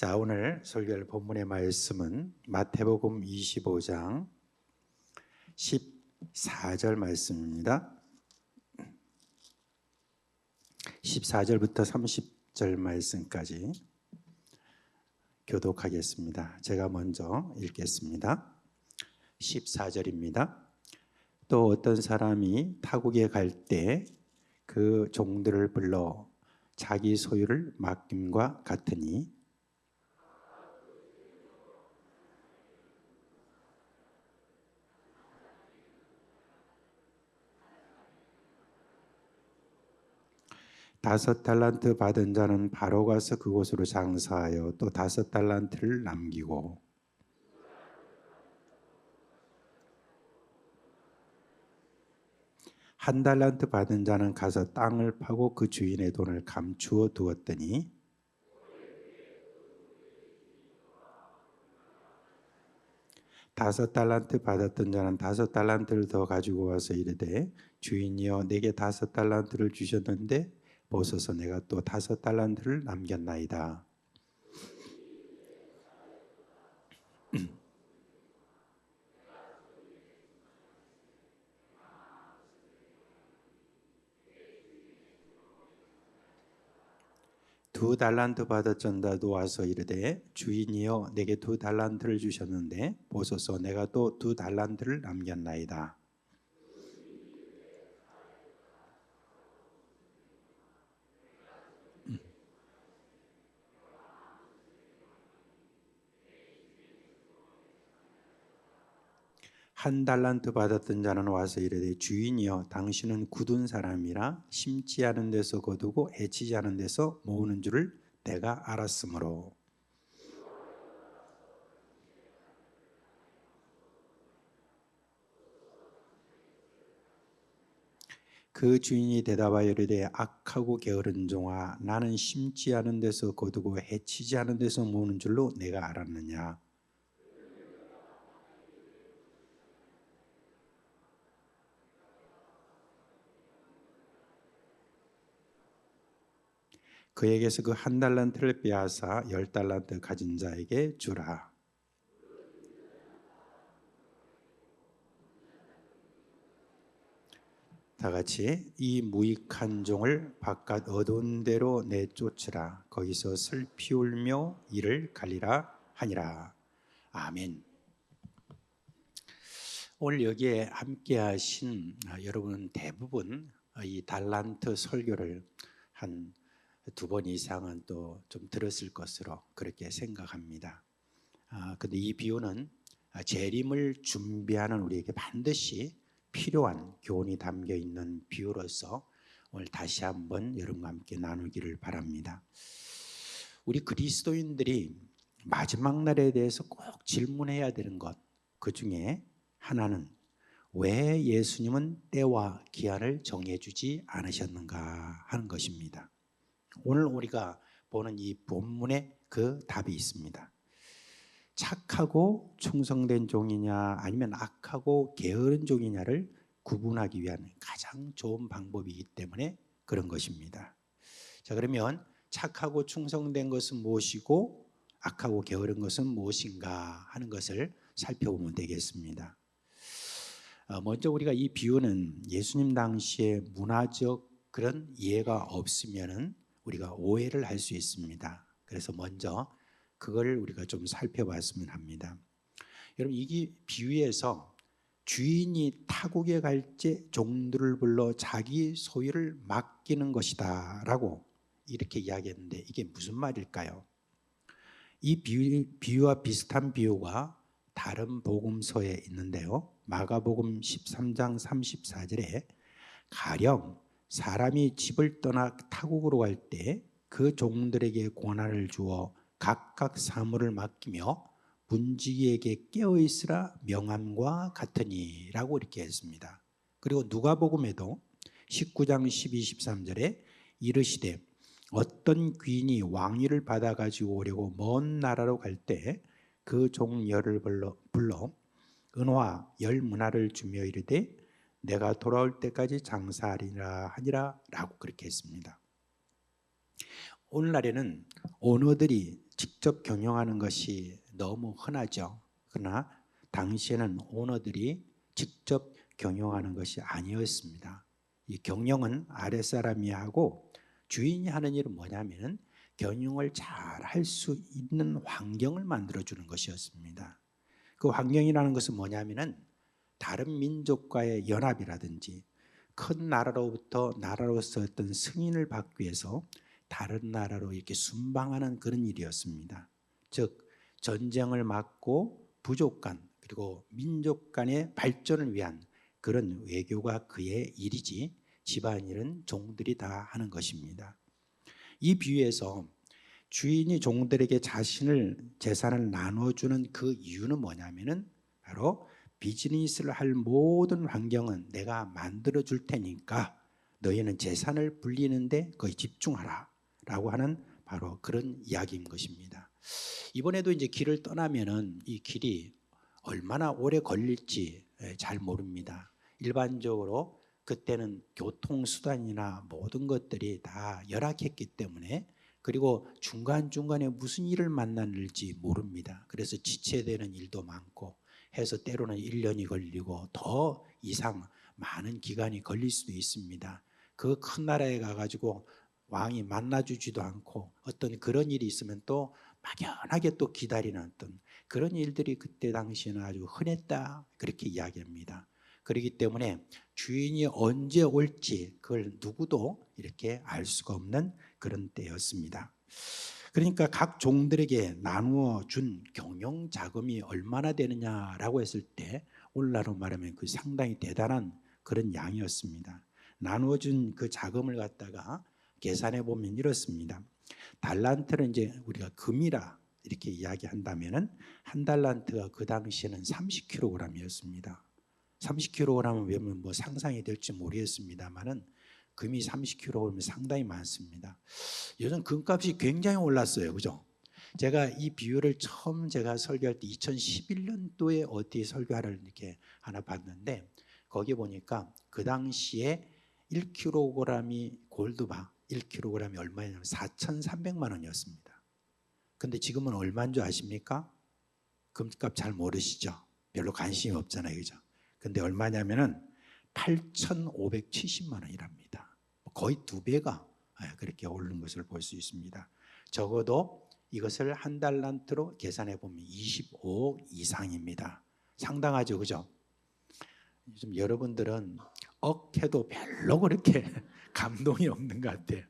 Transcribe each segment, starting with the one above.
자, 오늘 설교할 본문의 말씀은 마태복음 25장 14절 말씀입니다. 14절부터 30절 말씀까지 교독하겠습니다. 제가 먼저 읽겠습니다. 14절입니다. 또 어떤 사람이 타국에 갈 때 그 종들을 불러 자기 소유를 맡김과 같으니 다섯 달란트 받은 자는 바로 가서 그곳으로 장사하여 또 다섯 달란트를 남기고 한 달란트 받은 자는 가서 땅을 파고 그 주인의 돈을 감추어 두었더니 다섯 달란트 받았던 자는 다섯 달란트를 더 가지고 와서 이르되 주인이여 내게 다섯 달란트를 주셨는데 보소서 내가 또 다섯 달란트를 남겼나이다. 두 달란트 받았던 자도 와서 이르되 주인이여 내게 두 달란트를 주셨는데 보소서 내가 또 두 달란트를 남겼나이다. 한 달란트 받았던 자는 와서 이르되 주인이여 당신은 굳은 사람이라 심지 않은 데서 거두고 해치지 않은 데서 모으는 줄을 내가 알았으므로 그 주인이 대답하여 이르되 악하고 게으른 종아 나는 심지 않은 데서 거두고 해치지 않은 데서 모으는 줄로 내가 알았느냐. 그에게서 그 한 달란트를 빼앗아 열 달란트 가진 자에게 주라. 다 같이 이 무익한 종을 바깥 어두운 데로 내쫓으라. 거기서 슬피 울며 이를 갈리라 하니라. 아멘. 오늘 여기에 함께 하신 여러분 대부분 이 달란트 설교를 한 두 번 이상은 또 좀 들었을 것으로 그렇게 생각합니다. 근데 이 비유는 재림을 준비하는 우리에게 반드시 필요한 교훈이 담겨 있는 비유로서 오늘 다시 한번 여러분과 함께 나누기를 바랍니다. 우리 그리스도인들이 마지막 날에 대해서 꼭 질문해야 되는 것, 그 중에 하나는 왜 예수님은 때와 기한을 정해주지 않으셨는가 하는 것입니다. 오늘 우리가 보는 이 본문에 그 답이 있습니다. 착하고 충성된 종이냐 아니면 악하고 게으른 종이냐를 구분하기 위한 가장 좋은 방법이기 때문에 그런 것입니다. 자, 그러면 착하고 충성된 것은 무엇이고 악하고 게으른 것은 무엇인가 하는 것을 살펴보면 되겠습니다. 먼저 우리가 이 비유는 예수님 당시에 문화적 그런 이해가 없으면은 우리가 오해를 할 수 있습니다. 그래서 먼저 그걸 우리가 좀 살펴봤으면 합니다. 여러분 이 비유에서 주인이 타국에 갈 때 종들을 불러 자기 소유를 맡기는 것이다 라고 이렇게 이야기했는데 이게 무슨 말일까요? 이 비유와 비슷한 비유가 다른 복음서에 있는데요. 마가복음 13장 34절에 가령 사람이 집을 떠나 타국으로 갈 때 그 종들에게 권한을 주어 각각 사물을 맡기며 문지기에게 깨어있으라 명함과 같으니 라고 이렇게 했습니다. 그리고 누가복음에도 19장 12, 13절에 이르시되 어떤 귀인이 왕위를 받아가지고 오려고 먼 나라로 갈 때 그 종 열을 불러 은화 열 문화를 주며 이르되 내가 돌아올 때까지 장사하리라 하니라 라고 그렇게 했습니다. 오늘날에는 오너들이 직접 경영하는 것이 너무 흔하죠. 그러나 당시에는 오너들이 직접 경영하는 것이 아니었습니다. 이 경영은 아랫사람이 하고 주인이 하는 일은 뭐냐면 경영을 잘 할 수 있는 환경을 만들어주는 것이었습니다. 그 환경이라는 것은 뭐냐면은 다른 민족과의 연합이라든지 큰 나라로부터 나라로서 어떤 승인을 받기 위해서 다른 나라로 이렇게 순방하는 그런 일이었습니다. 즉 전쟁을 막고 부족 간 그리고 민족 간의 발전을 위한 그런 외교가 그의 일이지 집안일은 종들이 다 하는 것입니다. 이 비유에서 주인이 종들에게 자신을 재산을 나눠주는 그 이유는 뭐냐면은 바로 비즈니스를 할 모든 환경은 내가 만들어 줄 테니까 너희는 재산을 불리는데 거의 집중하라 라고 하는 바로 그런 이야기인 것입니다. 이번에도 이제 길을 떠나면은 이 길이 얼마나 오래 걸릴지 잘 모릅니다. 일반적으로 그때는 교통수단이나 모든 것들이 다 열악했기 때문에 그리고 중간중간에 무슨 일을 만날지 모릅니다. 그래서 지체되는 일도 많고 해서 때로는 1년이 걸리고 더 이상 많은 기간이 걸릴 수도 있습니다. 그 큰 나라에 가가지고 왕이 만나주지도 않고 어떤 그런 일이 있으면 또 막연하게 또 기다리는 어떤 그런 일들이 그때 당시에는 아주 흔했다 그렇게 이야기합니다. 그렇기 때문에 주인이 언제 올지 그걸 누구도 이렇게 알 수가 없는 그런 때였습니다. 그러니까 각 종들에게 나누어 준 경영 자금이 얼마나 되느냐라고 했을 때 오늘날로 말하면 그 상당히 대단한 그런 양이었습니다. 나누어 준 그 자금을 갖다가 계산해 보면 이렇습니다. 달란트는 이제 우리가 금이라 이렇게 이야기한다면은 한 달란트가 그 당시에는 30kg이었습니다. 30kg은 왜냐면 뭐 상상이 될지 모르겠습니다만은 금이 30kg면 상당히 많습니다. 요즘 금값이 굉장히 올랐어요. 그죠? 제가 이 비유를 처음 제가 설교할 때 2011년도에 어디 설교하를 이렇게 하나 봤는데 거기 보니까 그 당시에 1kg이 골드바 1kg이 얼마냐면 4,300만 원이었습니다. 근데 지금은 얼마인 줄 아십니까? 금값 잘 모르시죠? 별로 관심이 없잖아요. 그죠? 근데 얼마냐면은 8,570만 원이랍니다. 거의 2배가 그렇게 오른 것을 볼 수 있습니다. 적어도 이것을 한 달란트로 계산해 보면 25억 이상입니다. 상당하죠. 그죠? 요즘 여러분들은 억해도 별로 그렇게 감동이 없는 것 같아요.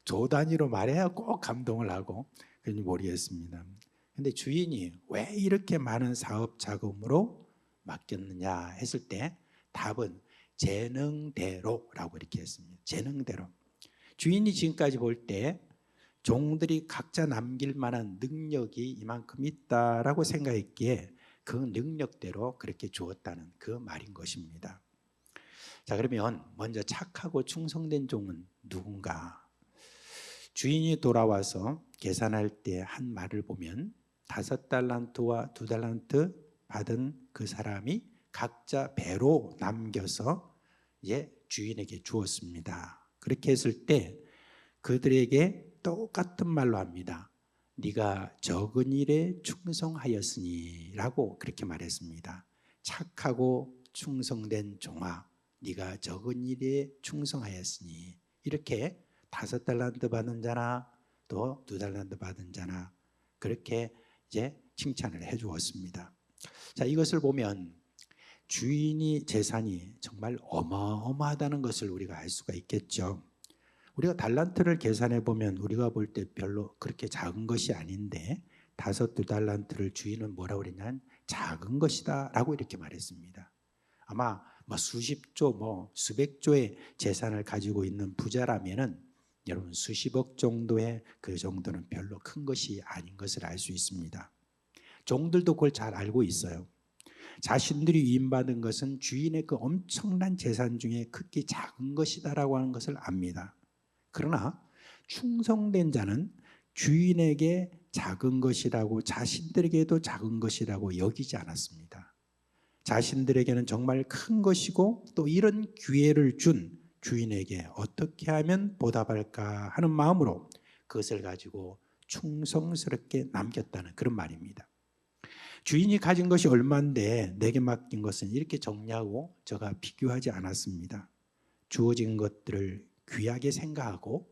조 단위로 말해야 꼭 감동을 하고 그런지 모르겠습니다. 근데 주인이 왜 이렇게 많은 사업 자금으로 맡겼느냐 했을 때 답은 재능대로라고 이렇게 했습니다. 재능대로. 주인이 지금까지 볼 때 종들이 각자 남길 만한 능력이 이만큼 있다라고 생각했기에 그 능력대로 그렇게 주었다는 그 말인 것입니다. 자, 그러면 먼저 착하고 충성된 종은 누군가? 주인이 돌아와서 계산할 때 한 말을 보면 5달란트와 2달란트 받은 그 사람이 각자 배로 남겨서 이제 주인에게 주었습니다. 그렇게 했을 때 그들에게 똑같은 말로 합니다. 네가 적은 일에 충성하였으니 라고 그렇게 말했습니다. 착하고 충성된 종아, 네가 적은 일에 충성하였으니 이렇게 5달란트 받은 자나 또 2달란트 받은 자나 그렇게 이제 칭찬을 해 주었습니다. 자, 이것을 보면 주인이 재산이 정말 어마어마하다는 것을 우리가 알 수가 있겠죠. 우리가 달란트를 계산해 보면 우리가 볼 때 별로 그렇게 작은 것이 아닌데 2달란트를 주인은 뭐라고 그랬냐면 작은 것이다 라고 이렇게 말했습니다. 아마 뭐 수십조 뭐 수백조의 재산을 가지고 있는 부자라면은 여러분 수십억 정도의 그 정도는 별로 큰 것이 아닌 것을 알 수 있습니다. 종들도 그걸 잘 알고 있어요. 자신들이 위임받은 것은 주인의 그 엄청난 재산 중에 크게 작은 것이다라고 하는 것을 압니다. 그러나 충성된 자는 주인에게 작은 것이라고 자신들에게도 작은 것이라고 여기지 않았습니다. 자신들에게는 정말 큰 것이고 또 이런 기회를 준 주인에게 어떻게 하면 보답할까 하는 마음으로 그것을 가지고 충성스럽게 남겼다는 그런 말입니다. 주인이 가진 것이 얼마인데 내게 맡긴 것은 이렇게 정리하고 저가 비교하지 않았습니다. 주어진 것들을 귀하게 생각하고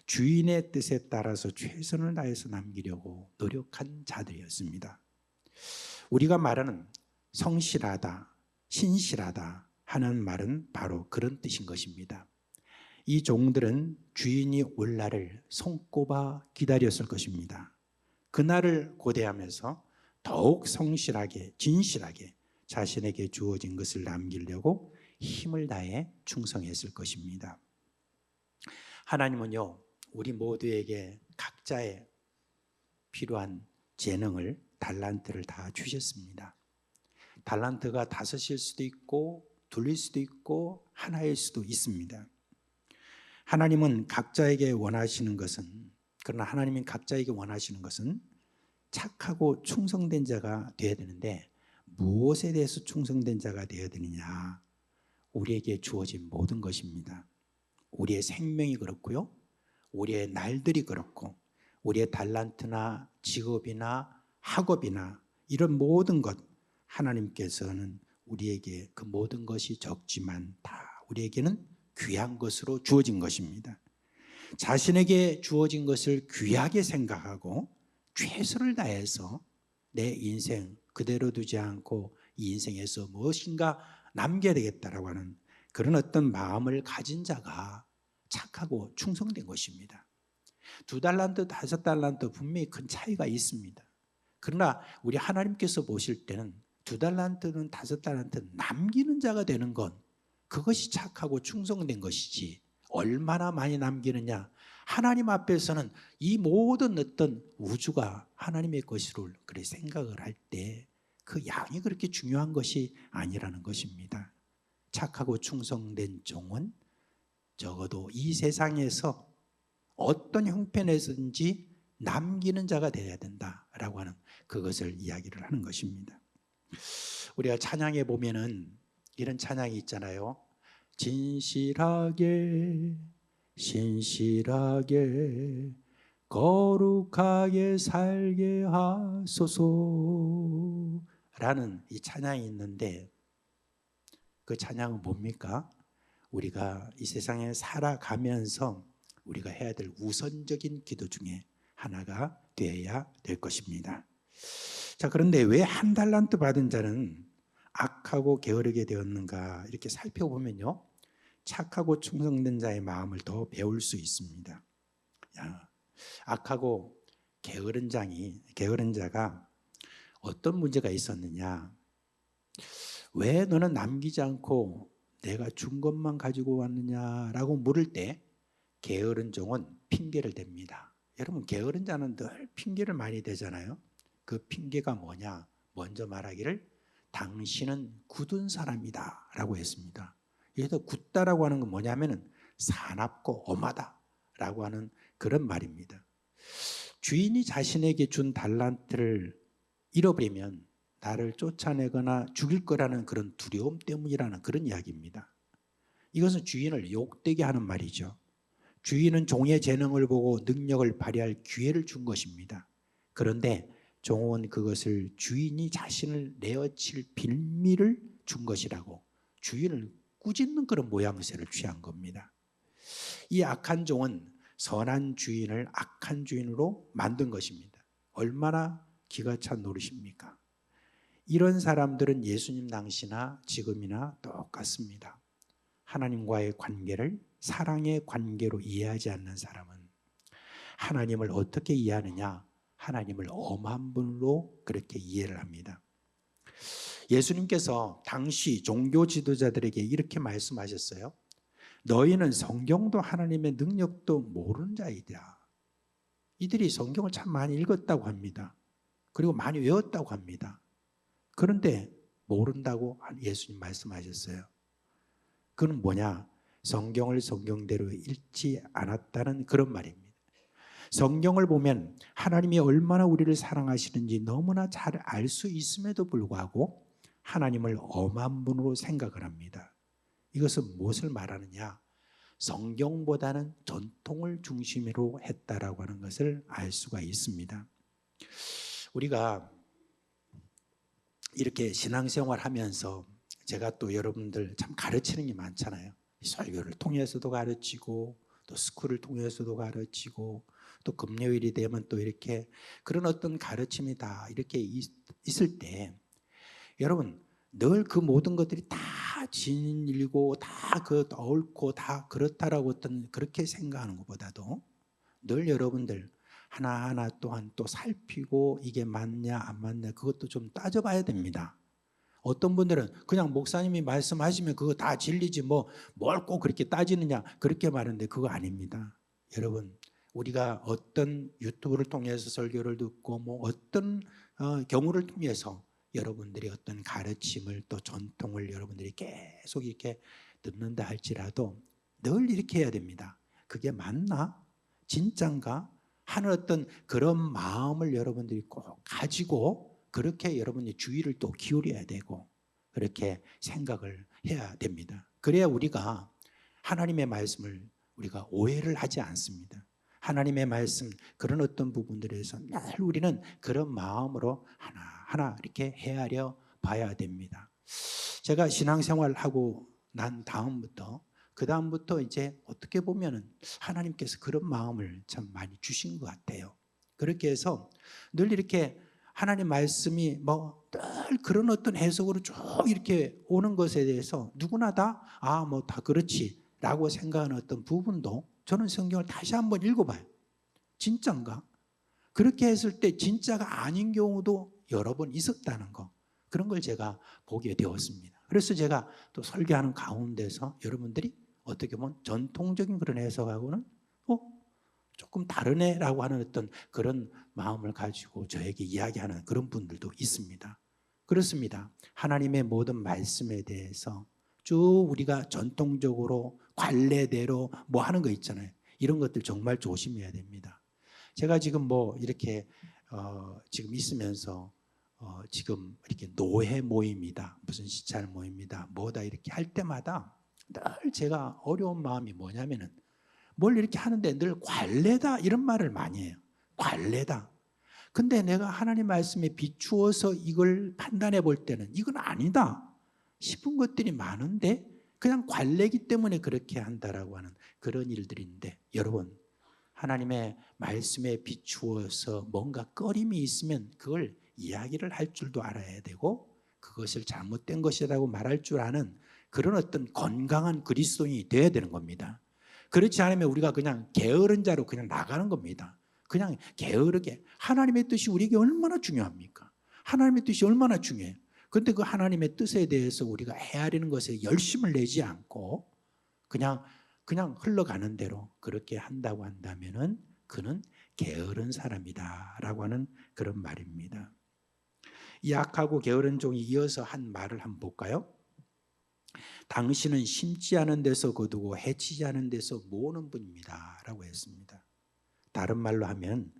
주인의 뜻에 따라서 최선을 다해서 남기려고 노력한 자들이었습니다. 우리가 말하는 성실하다, 신실하다 하는 말은 바로 그런 뜻인 것입니다. 이 종들은 주인이 올 날을 손꼽아 기다렸을 것입니다. 그날을 고대하면서 더욱 성실하게, 진실하게 자신에게 주어진 것을 남기려고 힘을 다해 충성했을 것입니다. 하나님은요, 우리 모두에게 각자의 필요한 재능을, 달란트를 다 주셨습니다. 달란트가 5일 수도 있고 2일 수도 있고 하나일 수도 있습니다. 하나님은 각자에게 원하시는 것은, 그러나 하나님이 각자에게 원하시는 것은 착하고 충성된 자가 되어야 되는데, 무엇에 대해서 충성된 자가 되어야 되느냐? 우리에게 주어진 모든 것입니다. 우리의 생명이 그렇고요, 우리의 날들이 그렇고, 우리의 달란트나 직업이나 학업이나 이런 모든 것, 하나님께서는 우리에게 그 모든 것이 적지만 다 우리에게는 귀한 것으로 주어진 것입니다. 자신에게 주어진 것을 귀하게 생각하고 최선을 다해서 내 인생 그대로 두지 않고 이 인생에서 무엇인가 남겨야 되겠다라고 하는 그런 어떤 마음을 가진 자가 착하고 충성된 것입니다. 2달란트, 5달란트 분명히 큰 차이가 있습니다. 그러나 우리 하나님께서 보실 때는 2달란트는 5달란트 남기는 자가 되는 건 그것이 착하고 충성된 것이지, 얼마나 많이 남기느냐, 하나님 앞에서는 이 모든 어떤 우주가 하나님의 것으로 그렇게 생각을 할 때 그 양이 그렇게 중요한 것이 아니라는 것입니다. 착하고 충성된 종은 적어도 이 세상에서 어떤 형편에서든지 남기는 자가 되어야 된다라고 하는 그것을 이야기를 하는 것입니다. 우리가 찬양에 보면은 이런 찬양이 있잖아요. 진실하게 신실하게 거룩하게 살게 하소서라는 이 찬양이 있는데, 그 찬양은 뭡니까? 우리가 이 세상에 살아가면서 우리가 해야 될 우선적인 기도 중에 하나가 되어야 될 것입니다. 자, 그런데 왜 1달란트 받은 자는 악하고 게으르게 되었는가 이렇게 살펴보면요, 착하고 충성된 자의 마음을 더 배울 수 있습니다. 악하고 게으른 자가 어떤 문제가 있었느냐, 왜 너는 남기지 않고 내가 준 것만 가지고 왔느냐라고 물을 때 게으른 종은 핑계를 댑니다. 여러분, 게으른 자는 늘 핑계를 많이 대잖아요. 그 핑계가 뭐냐? 먼저 말하기를 당신은 굳은 사람이다 라고 했습니다. 여기서 굳다라고 하는 건 뭐냐면 사납고 엄하다라고 하는 그런 말입니다. 주인이 자신에게 준 달란트를 잃어버리면 나를 쫓아내거나 죽일 거라는 그런 두려움 때문이라는 그런 이야기입니다. 이것은 주인을 욕되게 하는 말이죠. 주인은 종의 재능을 보고 능력을 발휘할 기회를 준 것입니다. 그런데 종은 그것을 주인이 자신을 내어칠 빌미를 준 것이라고 주인을 꾸짖는 그런 모양새를 취한 겁니다. 이 악한 종은 선한 주인을 악한 주인으로 만든 것입니다. 얼마나 기가 찬 노릇입니까? 이런 사람들은 예수님 당시나 지금이나 똑같습니다. 하나님과의 관계를 사랑의 관계로 이해하지 않는 사람은 하나님을 어떻게 이해하느냐? 하나님을 엄한 분으로 그렇게 이해를 합니다. 예수님께서 당시 종교 지도자들에게 이렇게 말씀하셨어요. 너희는 성경도 하나님의 능력도 모르는 자이다. 이들이 성경을 참 많이 읽었다고 합니다. 그리고 많이 외웠다고 합니다. 그런데 모른다고 예수님 말씀하셨어요. 그건 뭐냐? 성경을 성경대로 읽지 않았다는 그런 말입니다. 성경을 보면 하나님이 얼마나 우리를 사랑하시는지 너무나 잘 알 수 있음에도 불구하고 하나님을 엄한 분으로 생각을 합니다. 이것은 무엇을 말하느냐? 성경보다는 전통을 중심으로 했다라고 하는 것을 알 수가 있습니다. 우리가 이렇게 신앙생활 하면서 제가 또 여러분들 참 가르치는 게 많잖아요. 설교를 통해서도 가르치고 또 스쿨을 통해서도 가르치고 또 금요일이 되면 또 이렇게 그런 어떤 가르침이 다 이렇게 있을 때 여러분 늘 그 모든 것들이 다 진리고 다 그 옳고 다 그렇다라고 어떤 그렇게 생각하는 것보다도 늘 여러분들 하나하나 또한 또 살피고 이게 맞냐 안 맞냐 그것도 좀 따져봐야 됩니다. 어떤 분들은 그냥 목사님이 말씀하시면 그거 다 진리지 뭐 뭘 꼭 그렇게 따지느냐 그렇게 말하는데 그거 아닙니다. 여러분 우리가 어떤 유튜브를 통해서 설교를 듣고 뭐 어떤 경우를 통해서 여러분들이 어떤 가르침을 또 전통을 여러분들이 계속 이렇게 듣는다 할지라도 늘 이렇게 해야 됩니다. 그게 맞나? 진짠가? 하는 어떤 그런 마음을 여러분들이 꼭 가지고 그렇게 여러분이 주의를 또 기울여야 되고 그렇게 생각을 해야 됩니다. 그래야 우리가 하나님의 말씀을 우리가 오해를 하지 않습니다. 하나님의 말씀 그런 어떤 부분들에서 늘 우리는 그런 마음으로 하나하나 이렇게 헤아려 봐야 됩니다. 제가 신앙생활하고 난 다음부터 그 다음부터 이제 어떻게 보면은 하나님께서 그런 마음을 참 많이 주신 것 같아요. 그렇게 해서 늘 이렇게 하나님 말씀이 뭐 늘 그런 어떤 해석으로 쭉 이렇게 오는 것에 대해서 누구나 다 뭐 다 그렇지라고 생각하는 어떤 부분도 저는 성경을 다시 한번 읽어봐요. 진짜인가? 그렇게 했을 때 진짜가 아닌 경우도 여러 번 있었다는 거 그런 걸 제가 보게 되었습니다. 그래서 제가 또 설교하는 가운데서 여러분들이 어떻게 보면 전통적인 그런 해석하고는 조금 다르네라고 하는 어떤 그런 마음을 가지고 저에게 이야기하는 그런 분들도 있습니다. 그렇습니다. 하나님의 모든 말씀에 대해서 쭉 우리가 전통적으로 관례대로 뭐 하는 거 있잖아요. 이런 것들 정말 조심해야 됩니다. 제가 지금 뭐 이렇게 지금 있으면서 지금 이렇게 노회 모임이다, 무슨 시찰 모임이다, 뭐다 이렇게 할 때마다 늘 제가 어려운 마음이 뭐냐면은 뭘 이렇게 하는데 늘 관례다 이런 말을 많이 해요. 관례다. 근데 내가 하나님 말씀에 비추어서 이걸 판단해 볼 때는 이건 아니다 싶은 것들이 많은데 그냥 관례이기 때문에 그렇게 한다라고 하는 그런 일들인데 여러분 하나님의 말씀에 비추어서 뭔가 꺼림이 있으면 그걸 이야기를 할 줄도 알아야 되고 그것을 잘못된 것이라고 말할 줄 아는 그런 어떤 건강한 그리스도인이 되어야 되는 겁니다. 그렇지 않으면 우리가 그냥 게으른 자로 그냥 나가는 겁니다. 그냥 게으르게 하나님의 뜻이 우리에게 얼마나 중요합니까? 하나님의 뜻이 얼마나 중요해요. 그런데 그 하나님의 뜻에 대해서 우리가 헤아리는 것에 열심을 내지 않고 그냥 흘러가는 대로 그렇게 한다고 한다면은 그는 게으른 사람이다라고 하는 그런 말입니다. 이 악하고 게으른 종이 이어서 한 말을 한번 볼까요? 당신은 심지 않은 데서 거두고 해치지 않은 데서 모으는 분입니다 라고 했습니다. 다른 말로 하면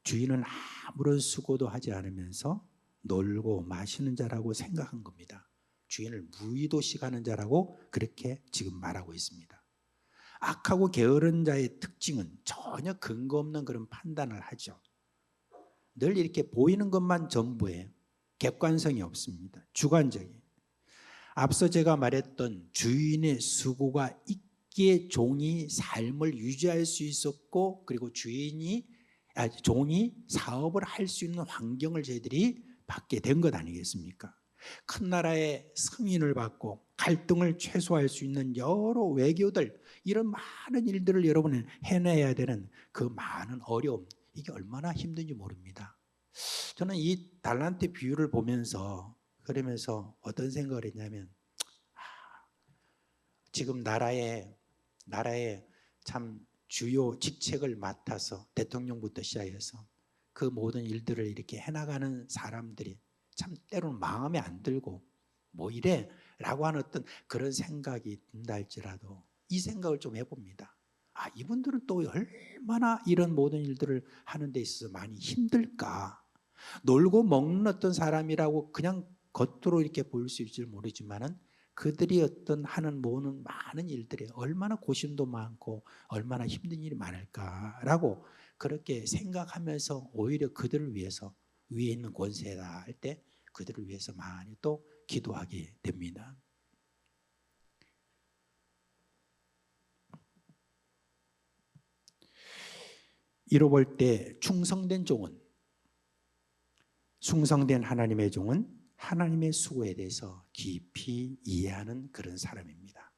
주인은 아무런 수고도 하지 않으면서 놀고 마시는 자라고 생각한 겁니다. 주인을 무의도식하는 자라고 그렇게 지금 말하고 있습니다. 악하고 게으른 자의 특징은 전혀 근거 없는 그런 판단을 하죠. 늘 이렇게 보이는 것만 전부예요. 객관성이 없습니다. 주관적이에요. 앞서 제가 말했던 주인의 수고가 있기에 종이 삶을 유지할 수 있었고 그리고 종이 사업을 할 수 있는 환경을 저희들이 받게 된 것 아니겠습니까? 큰 나라의 승인을 받고 갈등을 최소화할 수 있는 여러 외교들 이런 많은 일들을 여러분은 해내야 되는 그 많은 어려움 이게 얼마나 힘든지 모릅니다. 저는 이 달란트 비유를 보면서 그러면서 어떤 생각을 했냐면 지금 나라의 참 주요 직책을 맡아서 대통령부터 시작해서 그 모든 일들을 이렇게 해나가는 사람들이 참 때로는 마음에 안 들고 뭐 이래 라고 하는 어떤 그런 생각이 든다 할지라도 이 생각을 좀 해봅니다. 이분들은 또 얼마나 이런 모든 일들을 하는 데 있어서 많이 힘들까. 놀고 먹는 어떤 사람이라고 그냥 겉으로 이렇게 보일 수 있을지 모르지만은 그들이 어떤 하는 모든 많은 일들이 얼마나 고심도 많고 얼마나 힘든 일이 많을까라고 그렇게 생각하면서 오히려 그들을 위해서 위에 있는 권세다 할 때 그들을 위해서 많이 또 기도하게 됩니다. 이로 볼 때 충성된 하나님의 종은 하나님의 수고에 대해서 깊이 이해하는 그런 사람입니다.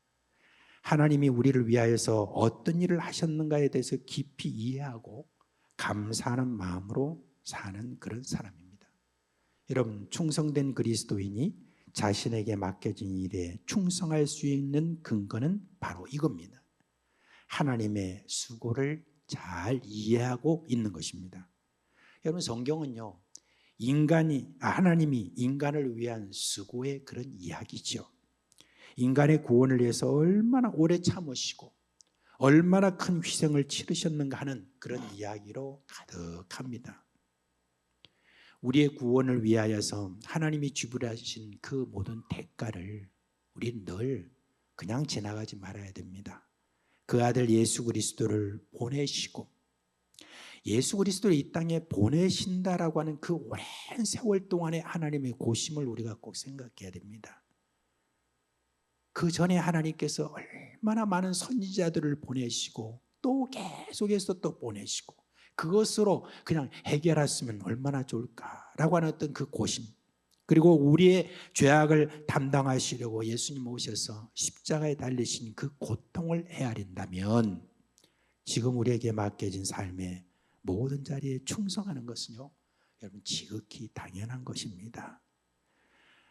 하나님이 우리를 위하여서 어떤 일을 하셨는가에 대해서 깊이 이해하고 감사하는 마음으로 사는 그런 사람입니다. 여러분, 충성된 그리스도인이 자신에게 맡겨진 일에 충성할 수 있는 근거는 바로 이겁니다. 하나님의 수고를 잘 이해하고 있는 것입니다. 여러분, 성경은요, 하나님이 인간을 위한 수고의 그런 이야기죠. 인간의 구원을 위해서 얼마나 오래 참으시고 얼마나 큰 희생을 치르셨는가 하는 그런 이야기로 가득합니다. 우리의 구원을 위하여서 하나님이 지불하신 그 모든 대가를 우리는 늘 그냥 지나가지 말아야 됩니다. 그 아들 예수 그리스도를 보내시고 예수 그리스도를 이 땅에 보내신다라고 하는 그 오랜 세월 동안의 하나님의 고심을 우리가 꼭 생각해야 됩니다. 그 전에 하나님께서 얼마나 많은 선지자들을 보내시고 또 계속해서 또 보내시고 그것으로 그냥 해결했으면 얼마나 좋을까라고 하는 어떤 그 고심, 그리고 우리의 죄악을 담당하시려고 예수님 오셔서 십자가에 달리신 그 고통을 헤아린다면 지금 우리에게 맡겨진 삶의 모든 자리에 충성하는 것은요, 여러분 지극히 당연한 것입니다.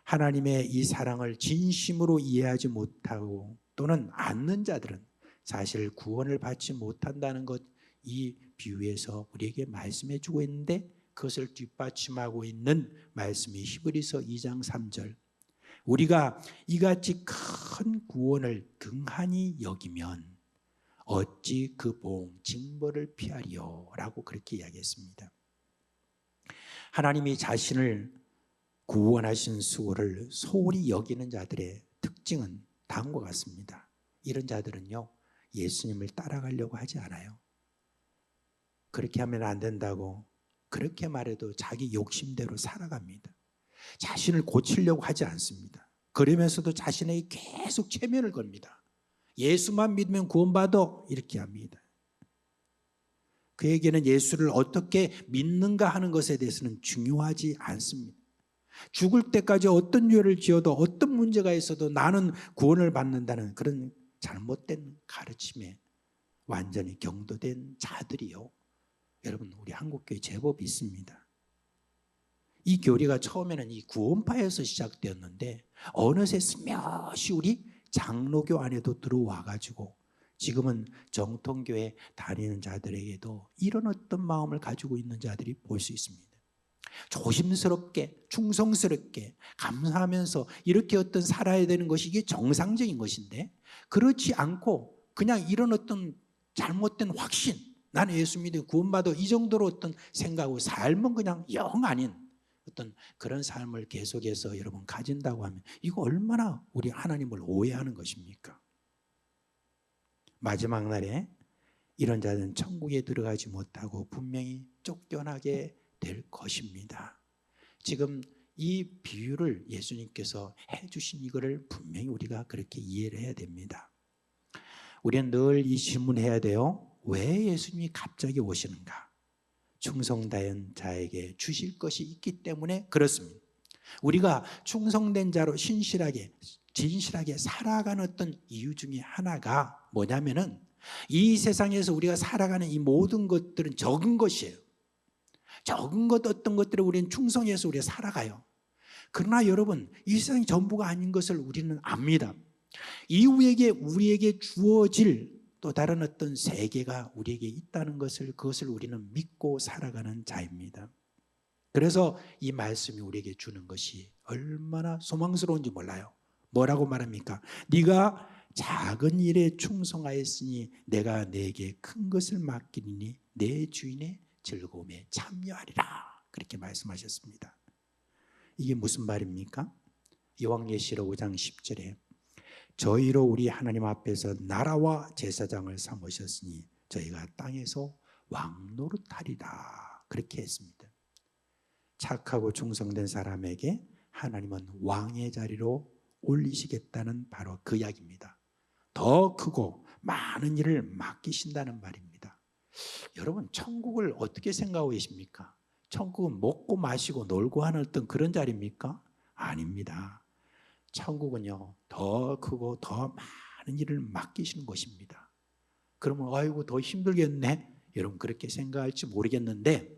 하나님의 이 사랑을 진심으로 이해하지 못하고 또는 않는 자들은 사실 구원을 받지 못한다는 것, 이 비유에서 우리에게 말씀해 주고 있는데 그것을 뒷받침하고 있는 말씀이 히브리서 2장 3절, 우리가 이같이 큰 구원을 등한히 여기면 어찌 그 보응 징벌을 피하리요 라고 그렇게 이야기했습니다. 하나님이 자신을 구원하신 수고를 소홀히 여기는 자들의 특징은 다음과 같습니다. 이런 자들은요, 예수님을 따라가려고 하지 않아요. 그렇게 하면 안 된다고 그렇게 말해도 자기 욕심대로 살아갑니다. 자신을 고치려고 하지 않습니다. 그러면서도 자신에게 계속 체면을 겁니다. 예수만 믿으면 구원받아 이렇게 합니다. 그에게는 예수를 어떻게 믿는가 하는 것에 대해서는 중요하지 않습니다. 죽을 때까지 어떤 죄를 지어도 어떤 문제가 있어도 나는 구원을 받는다는 그런 잘못된 가르침에 완전히 경도된 자들이요, 여러분 우리 한국교회 제법 있습니다. 이 교리가 처음에는 이 구원파에서 시작되었는데 어느새 스며시 우리 장로교 안에도 들어와 가지고 지금은 정통교회 다니는 자들에게도 이런 어떤 마음을 가지고 있는 자들이 볼 수 있습니다. 조심스럽게 충성스럽게 감사하면서 이렇게 어떤 살아야 되는 것이 이게 정상적인 것인데, 그렇지 않고 그냥 이런 어떤 잘못된 확신, 나는 예수 믿으면 구원받아 이 정도로 어떤 생각하고 삶은 그냥 영 아닌 어떤 그런 삶을 계속해서 여러분 가진다고 하면 이거 얼마나 우리 하나님을 오해하는 것입니까? 마지막 날에 이런 자는 천국에 들어가지 못하고 분명히 쫓겨나게 될 것입니다. 지금 이 비유를 예수님께서 해주신 이거를 분명히 우리가 그렇게 이해를 해야 됩니다. 우리는 늘 이 질문해야 돼요. 왜 예수님이 갑자기 오시는가? 충성된 자에게 주실 것이 있기 때문에 그렇습니다. 우리가 충성된 자로 신실하게 진실하게 살아가는 어떤 이유 중에 하나가 뭐냐면은 이 세상에서 우리가 살아가는 이 모든 것들은 적은 것이에요. 적은 것 어떤 것들을 우리는 충성해서 우리가 살아가요. 그러나 여러분 이 세상이 전부가 아닌 것을 우리는 압니다. 이후에게 우리에게 주어질 또 다른 어떤 세계가 우리에게 있다는 것을, 그것을 우리는 믿고 살아가는 자입니다. 그래서 이 말씀이 우리에게 주는 것이 얼마나 소망스러운지 몰라요. 뭐라고 말합니까? 네가 작은 일에 충성하였으니 내가 네게 큰 것을 맡기니 내 주인의 즐거움에 참여하리라, 그렇게 말씀하셨습니다. 이게 무슨 말입니까? 요한계시록 5장 10절에 저희로 우리 하나님 앞에서 나라와 제사장을 삼으셨으니 저희가 땅에서 왕노릇하리라. 그렇게 했습니다. 착하고 충성된 사람에게 하나님은 왕의 자리로 올리시겠다는 바로 그 이야기입니다. 더 크고 많은 일을 맡기신다는 말입니다. 여러분, 천국을 어떻게 생각하고 계십니까? 천국은 먹고 마시고 놀고 하는 어떤 그런 자리입니까? 아닙니다. 천국은요, 더 크고 더 많은 일을 맡기시는 것입니다. 그러면 아이고 더 힘들겠네, 여러분 그렇게 생각할지 모르겠는데,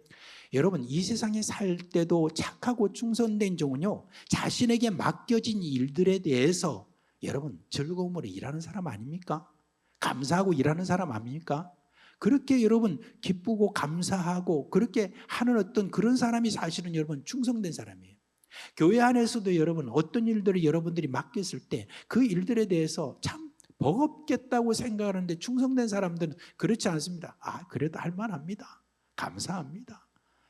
여러분 이 세상에 살 때도 착하고 충성된 종은요, 자신에게 맡겨진 일들에 대해서 여러분 즐거움으로 일하는 사람 아닙니까? 감사하고 일하는 사람 아닙니까? 그렇게 여러분 기쁘고 감사하고 그렇게 하는 어떤 그런 사람이 사실은 여러분 충성된 사람이에요. 교회 안에서도 여러분 어떤 일들을 여러분들이 맡겼을 때 그 일들에 대해서 참 버겁겠다고 생각하는데, 충성된 사람들은 그렇지 않습니다. 아, 그래도 할만합니다. 감사합니다.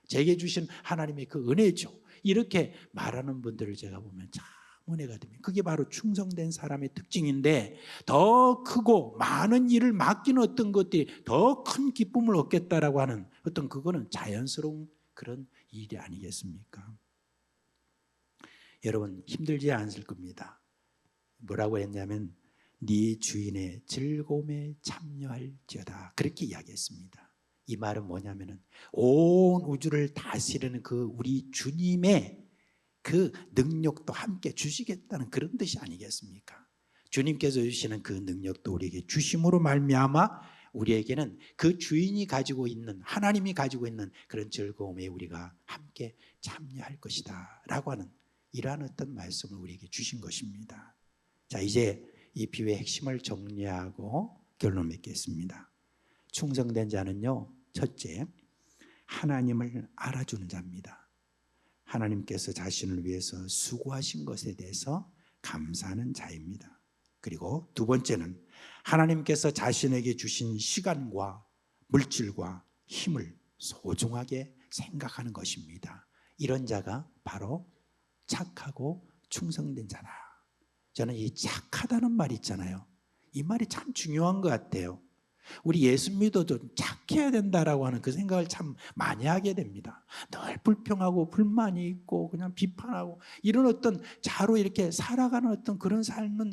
제게 주신 하나님의 그 은혜죠. 이렇게 말하는 분들을 제가 보면 참 은혜가 됩니다. 그게 바로 충성된 사람의 특징인데, 더 크고 많은 일을 맡기는 어떤 것들이 더 큰 기쁨을 얻겠다라고 하는 어떤 그거는 자연스러운 그런 일이 아니겠습니까? 여러분 힘들지 않을 겁니다. 뭐라고 했냐면 네 주인의 즐거움에 참여할지어다, 그렇게 이야기했습니다. 이 말은 뭐냐면은 온 우주를 다스리는 그 우리 주님의 그 능력도 함께 주시겠다는 그런 뜻이 아니겠습니까? 주님께서 주시는 그 능력도 우리에게 주심으로 말미암아 우리에게는 그 주인이 가지고 있는, 하나님이 가지고 있는 그런 즐거움에 우리가 함께 참여할 것이다 라고 하는 이러한 어떤 말씀을 우리에게 주신 것입니다. 자, 이제 이 비유의 핵심을 정리하고 결론 맺겠습니다. 충성된 자는요, 첫째, 하나님을 알아주는 자입니다. 하나님께서 자신을 위해서 수고하신 것에 대해서 감사하는 자입니다. 그리고 두 번째는 하나님께서 자신에게 주신 시간과 물질과 힘을 소중하게 생각하는 것입니다. 이런 자가 바로 착하고 충성된 자다. 저는 이 착하다는 말 있잖아요. 이 말이 참 중요한 것 같아요. 우리 예수 믿어도 착해야 된다라고 하는 그 생각을 참 많이 하게 됩니다. 늘 불평하고 불만이 있고 그냥 비판하고 이런 어떤 자로 이렇게 살아가는 어떤 그런 삶은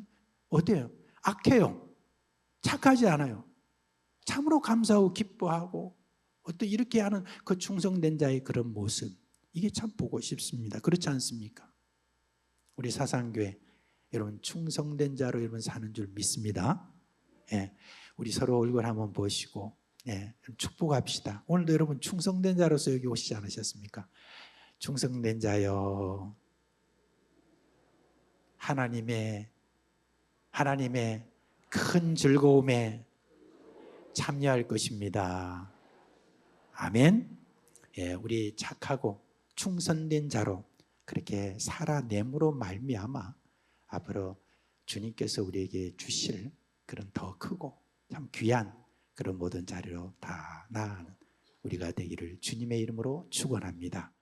어때요? 악해요. 착하지 않아요. 참으로 감사하고 기뻐하고 어떤 이렇게 하는 그 충성된 자의 그런 모습, 이게 참 보고 싶습니다. 그렇지 않습니까? 우리 사상교회 여러분 충성된 자로 여러분 사는 줄 믿습니다. 예, 우리 서로 얼굴 한번 보시고 축복합시다. 오늘도 여러분 충성된 자로서 여기 오시지 않으셨습니까? 충성된 자여, 하나님의 큰 즐거움에 참여할 것입니다. 아멘. 우리 착하고 충성된 자로 그렇게 살아냄으로 말미암아 앞으로 주님께서 우리에게 주실 그런 더 크고 참 귀한 그런 모든 자리로 다 나아가는 우리가 되기를 주님의 이름으로 축원합니다.